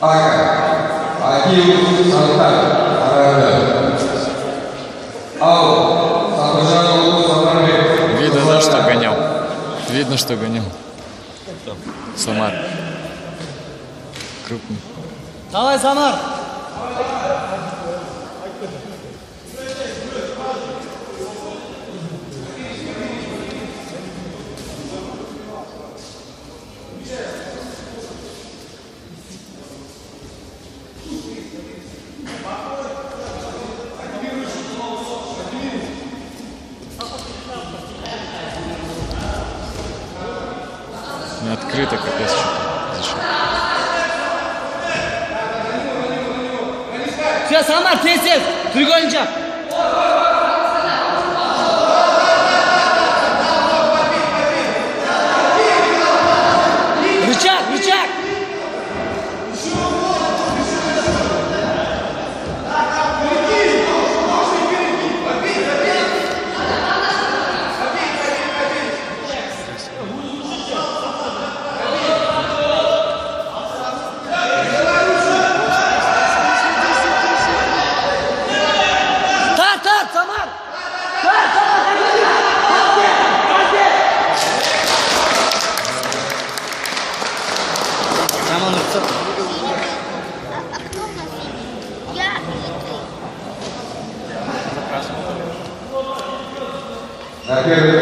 Аким Салтан, Арарат. Ау, Сапожан Самарбек. Видно, да, что гонял. Видно, что гонял. Самар. Крупный. Давай, Самар! Не открыто, капец, что-то. Все, Самар, тез! Тригонча! Рычаг! Тарт, Самар! Роман Рубцов. На первый